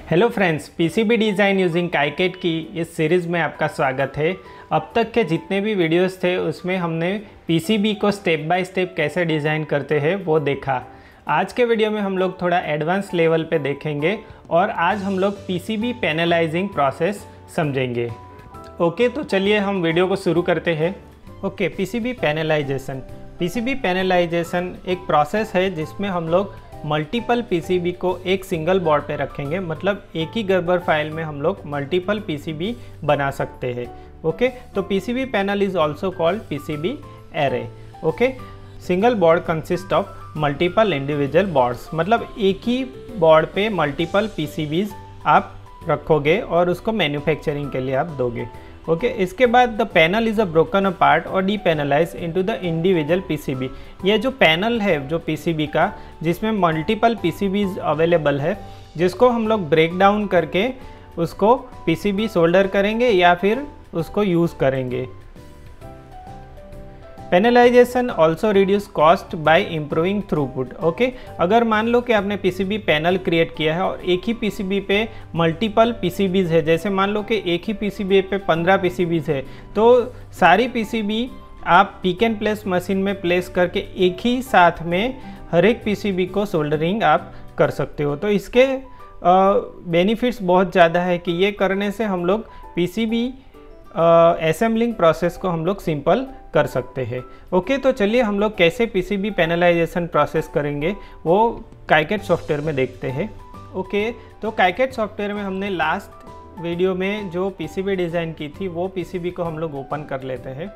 Hello friends, PCB design using KiCad की इस series में आपका स्वागत है। अब तक के जितने भी वीडियोस थे उसमें हमने पीसीबी को स्टेप बाय स्टेप कैसे डिज़ाइन करते हैं वो देखा। आज के वीडियो में हम लोग थोड़ा एडवांस लेवल पे देखेंगे और आज हम लोग पीसीबी पैनलाइजिंग प्रोसेस समझेंगे। ओके, तो चलिए हम वीडियो को शुरू करते हैं। Okay, PCB panelization. PCB panelization एक प्रोसेस है जिसमें हम लोग मल्टीपल पीसीबी को एक सिंगल बोर्ड पे रखेंगे, मतलब एक ही गर्बर फाइल में हम लोग मल्टीपल पीसीबी बना सकते हैं। ओके, तो PCB panel is also called PCB array. Okay, single board consist of multiple individual boards, मतलब एक ही बोर्ड पे मल्टीपल पीसीबीज आप रखोगे और उसको मैन्युफैक्चरिंग के लिए आप दोगे। ओके, इसके बाद the panel is a broken apart और डीपैनलाइज इनटू द इंडिविजुअल पीसीबी। ये जो पैनल है जो पीसीबी का, जिसमें मल्टीपल पीसीबीज अवेलेबल है, जिसको हम लोग ब्रेक डाउन करके उसको पीसीबी सोल्डर करेंगे या फिर उसको यूज़ करेंगे। Panelization also reduce cost by improving throughput. Okay, अगर मान लो कि आपने पीसीबी पैनल क्रिएट किया है और एक ही पीसीबी पे मल्टीपल पीसीबीज है, जैसे मान लो कि एक ही पीसीबी पे 15 पीसीबीज है, तो सारी पीसीबी आप पिक एंड प्लेस मशीन में प्लेस करके एक ही साथ में हर एक पीसीबी को सोल्डरिंग आप कर सकते हो। तो इसके बेनिफिट्स बहुत ज़्यादा है कि ये करने से हम लोग पीसीबी असेंबलिंग प्रोसेस को हम लोग सिंपल कर सकते हैं। ओके, तो चलिए हम लोग कैसे पीसीबी पैनलाइजेशन प्रोसेस करेंगे वो काइकेट सॉफ्टवेयर में देखते हैं। ओके, तो काइकेट सॉफ्टवेयर में हमने लास्ट वीडियो में जो पीसीबी डिज़ाइन की थी वो पीसीबी को हम लोग ओपन कर लेते हैं।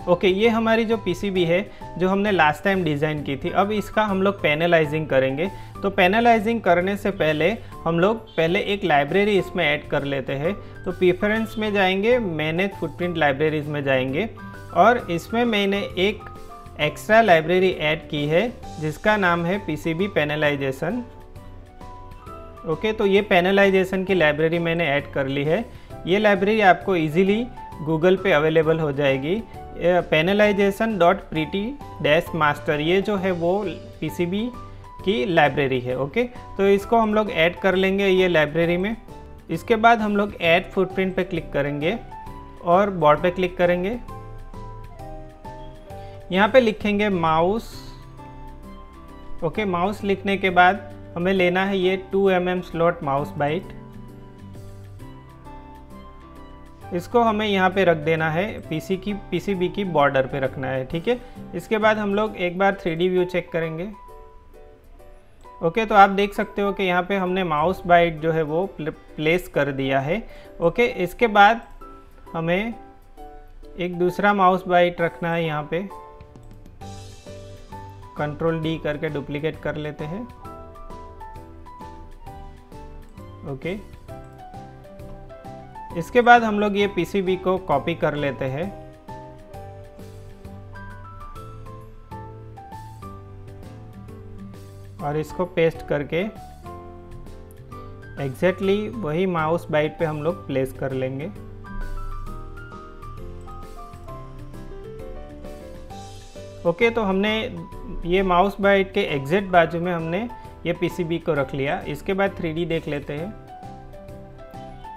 ओके, ये हमारी जो पीसीबी है जो हमने लास्ट टाइम डिज़ाइन की थी, अब इसका हम लोग पैनलाइजिंग करेंगे। तो पैनलाइजिंग करने से पहले हम लोग पहले एक लाइब्रेरी इसमें ऐड कर लेते हैं। तो प्रेफरेंस में जाएंगे, मैनेज फुटप्रिंट लाइब्रेरीज में जाएंगे और इसमें मैंने एक एक्स्ट्रा लाइब्रेरी ऐड की है जिसका नाम है पीसीबी पैनलाइजेशन। ओके, तो ये पैनलाइजेशन की लाइब्रेरी मैंने ऐड कर ली है। ये लाइब्रेरी आपको ईजिली गूगल पे अवेलेबल हो जाएगी। पैनलाइजेशन.pretty-master ये जो है वो पीसीबी की लाइब्रेरी है। ओके, तो इसको हम लोग ऐड कर लेंगे ये लाइब्रेरी में। इसके बाद हम लोग ऐड फुटप्रिंट पे क्लिक करेंगे और बोर्ड पे क्लिक करेंगे। यहाँ पे लिखेंगे माउस। ओके, माउस लिखने के बाद हमें लेना है ये 2 mm स्लॉट माउस बाइट। इसको हमें यहाँ पे रख देना है, पीसीबी की बॉर्डर पे रखना है। ठीक है, इसके बाद हम लोग एक बार 3D व्यू चेक करेंगे। ओके, तो आप देख सकते हो कि यहाँ पे हमने माउस बाइट जो है वो प्लेस कर दिया है। ओके, इसके बाद हमें एक दूसरा माउस बाइट रखना है। यहाँ पे Ctrl D करके डुप्लीकेट कर लेते हैं। ओके, इसके बाद हम लोग ये पीसीबी को कॉपी कर लेते हैं। और इसको पेस्ट करके एग्जैक्टली वही माउस बाइट पे हम लोग प्लेस कर लेंगे। ओके, तो हमने ये माउस बाइट के एग्जैक्ट बाजू में हमने ये पीसीबी को रख लिया। इसके बाद 3D देख लेते हैं।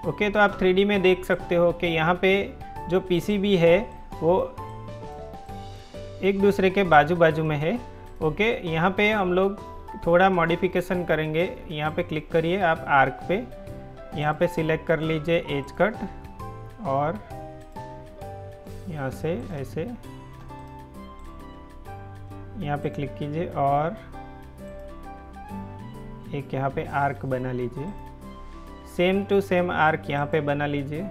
ओके, तो आप 3D में देख सकते हो कि यहाँ पे जो पीसीबी है वो एक दूसरे के बाजू बाजू में है। ओके, यहाँ पे हम लोग थोड़ा मॉडिफिकेशन करेंगे। यहाँ पे क्लिक करिए आप आर्क पे, यहाँ पे सिलेक्ट कर लीजिए एज कट और यहाँ से ऐसे यहाँ पे क्लिक कीजिए और एक यहाँ पे आर्क बना लीजिए। सेम टू सेम आर्क यहाँ पे बना लीजिए।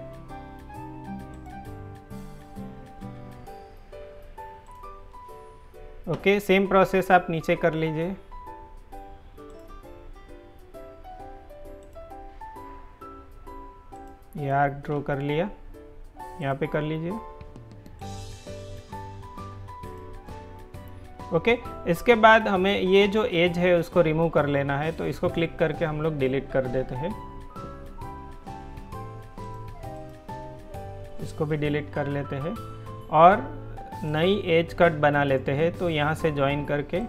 ओके, सेम प्रोसेस आप नीचे कर लीजिए। ये आर्क ड्रॉ कर लिया, यहाँ पे कर लीजिए। ओके, इसके बाद हमें ये जो एज है उसको रिमूव कर लेना है, तो इसको क्लिक करके हम लोग डिलीट कर देते हैं। इसको भी डिलीट कर लेते हैं और नई एज कट बना लेते हैं। तो यहाँ से ज्वाइन करके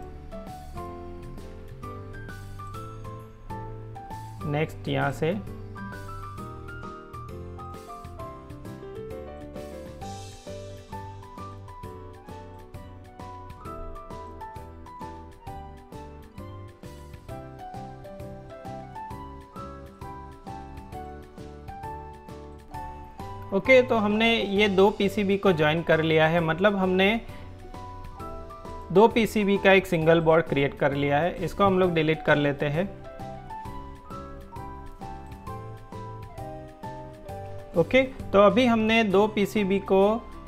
नेक्स्ट यहाँ से ओके तो हमने ये दो पीसीबी को ज्वाइन कर लिया है, मतलब हमने दो पीसीबी का एक सिंगल बोर्ड क्रिएट कर लिया है। इसको हम लोग डिलीट कर लेते हैं। ओके तो अभी हमने दो पीसीबी को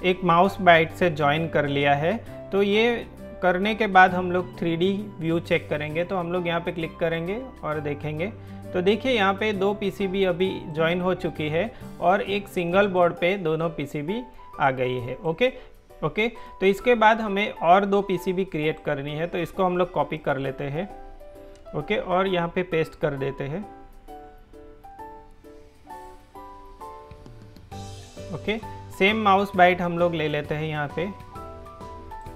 एक माउस बाइट से ज्वाइन कर लिया है। तो ये करने के बाद हम लोग 3D व्यू चेक करेंगे। तो हम लोग यहाँ पे क्लिक करेंगे और देखेंगे तो देखिए यहाँ पे दो पीसीबी अभी ज्वाइन हो चुकी है और एक सिंगल बोर्ड पे दोनों पीसीबी आ गई है। ओके तो इसके बाद हमें और दो पीसीबी क्रिएट करनी है। तो इसको हम लोग कॉपी कर लेते हैं। ओके और यहाँ पे पेस्ट कर देते हैं। ओके सेम माउस बाइट हम लोग ले लेते हैं यहाँ पे।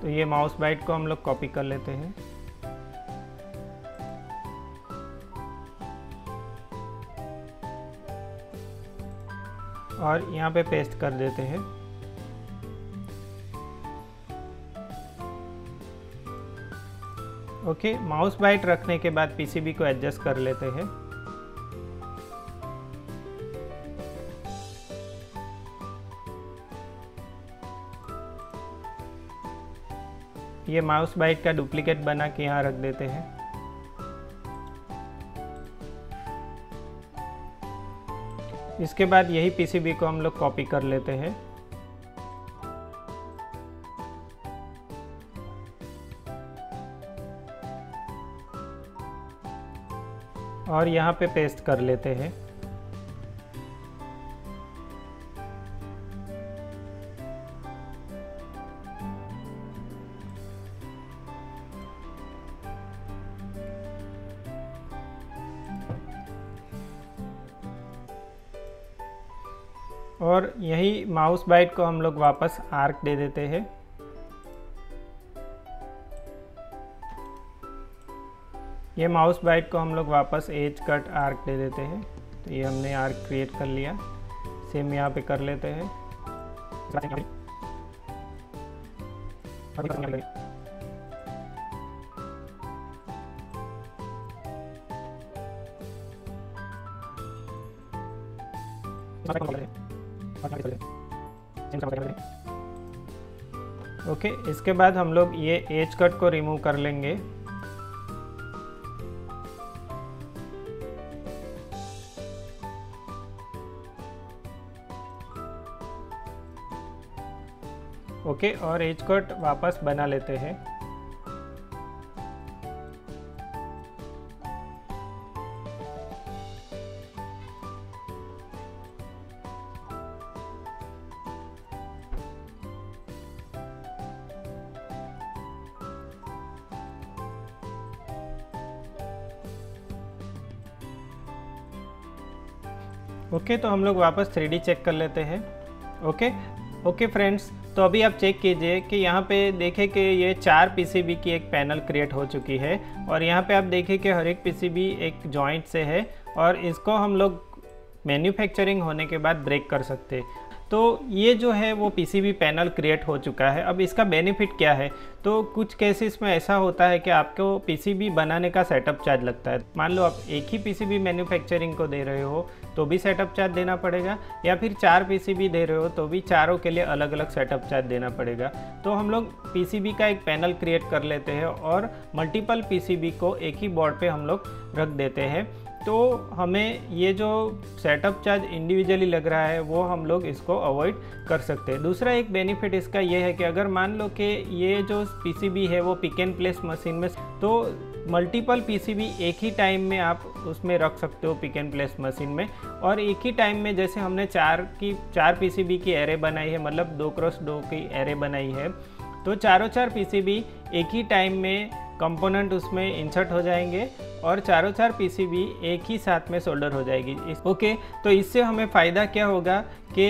तो ये माउस बाइट को हम लोग कॉपी कर लेते हैं और यहाँ पे पेस्ट कर देते हैं। ओके माउस बाइट रखने के बाद पीसीबी को एडजस्ट कर लेते हैं। ये माउस बाइट का डुप्लीकेट बना के यहाँ रख देते हैं। इसके बाद यही पीसीबी को हम लोग कॉपी कर लेते हैं और यहाँ पे पेस्ट कर लेते हैं। और यही माउस बाइट को हम लोग वापस आर्क दे देते हैं। ये माउस बाइट को हम लोग वापस एज कट आर्क दे देते हैं। तो ये हमने आर्क क्रिएट कर लिया। सेम यहाँ पे कर लेते हैं। ओके इसके बाद हम लोग ये एज कट को रिमूव कर लेंगे। ओके और एज कट वापस बना लेते हैं। ओके तो हम लोग वापस 3D चेक कर लेते हैं। ओके फ्रेंड्स तो अभी आप चेक कीजिए कि यहाँ पे देखें कि ये 4 पीसीबी की एक पैनल क्रिएट हो चुकी है और यहाँ पे आप देखें कि हर एक पीसीबी एक जॉइंट से है और इसको हम लोग मैन्युफैक्चरिंग होने के बाद ब्रेक कर सकते हैं। तो ये जो है वो पीसीबी पैनल क्रिएट हो चुका है। अब इसका बेनिफिट क्या है? तो कुछ केसेस में ऐसा होता है कि आपको पीसीबी बनाने का सेटअप चार्ज लगता है। मान लो आप एक ही पीसीबी मैन्युफैक्चरिंग को दे रहे हो तो भी सेटअप चार्ज देना पड़ेगा, या फिर 4 पीसीबी दे रहे हो तो भी चारों के लिए अलग अलग सेटअप चार्ज देना पड़ेगा। तो हम लोग पीसीबी का एक पैनल क्रिएट कर लेते हैं और मल्टीपल पीसीबी को एक ही बोर्ड पे हम लोग रख देते हैं। तो हमें ये जो सेटअप चार्ज इंडिविजुअली लग रहा है वो हम लोग इसको अवॉइड कर सकते हैं। दूसरा एक बेनिफिट इसका ये है कि अगर मान लो कि ये जो पीसीबी है वो पिक एंड प्लेस मशीन में, तो मल्टीपल पीसीबी एक ही टाइम में आप उसमें रख सकते हो पिक एंड प्लेस मशीन में। और एक ही टाइम में जैसे हमने 4 पीसीबी की एरे बनाई है, मतलब 2x2 की एरे बनाई है, तो चारों पीसीबी एक ही टाइम में कंपोनेंट उसमें इंसर्ट हो जाएंगे और चारों पीसीबी एक ही साथ में सोल्डर हो जाएगी। ओके तो इससे हमें फ़ायदा क्या होगा कि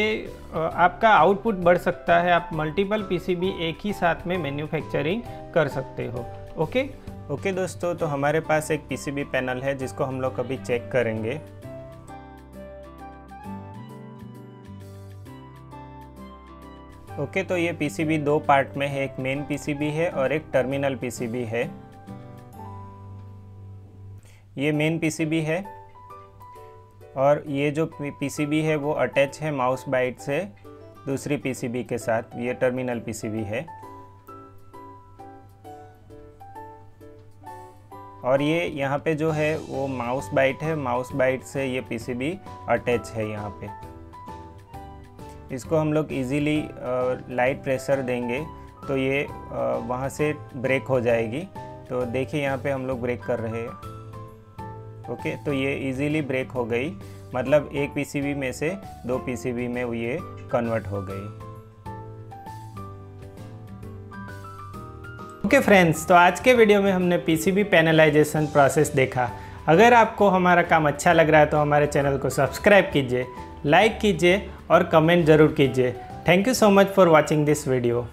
आपका आउटपुट बढ़ सकता है। आप मल्टीपल पीसीबी एक ही साथ में मैन्युफैक्चरिंग कर सकते हो। ओके ओके दोस्तों, तो हमारे पास एक पीसीबी पैनल है जिसको हम लोग अभी चेक करेंगे। ओके, तो ये पीसीबी दो पार्ट में है, एक मेन पीसीबी है और एक टर्मिनल पीसीबी है। ये मेन पीसीबी है और ये जो पीसीबी है वो अटैच है माउस बाइट से दूसरी पीसीबी के साथ। ये टर्मिनल पीसीबी है और ये यहाँ पे जो है वो माउस बाइट है, माउस बाइट से ये पीसीबी अटैच है यहाँ पे। इसको हम लोग इजीली लाइट प्रेशर देंगे तो ये वहाँ से ब्रेक हो जाएगी। तो देखिए यहाँ पे हम लोग ब्रेक कर रहे हैं। ओके, तो ये इजीली ब्रेक हो गई, मतलब एक पीसीबी में से दो पीसीबी में ये कन्वर्ट हो गई। ओके फ्रेंड्स, तो आज के वीडियो में हमने पीसीबी पैनलाइजेशन प्रोसेस देखा। अगर आपको हमारा काम अच्छा लग रहा है तो हमारे चैनल को सब्सक्राइब कीजिए, लाइक कीजिए और कमेंट ज़रूर कीजिए। Thank you so much for watching this video.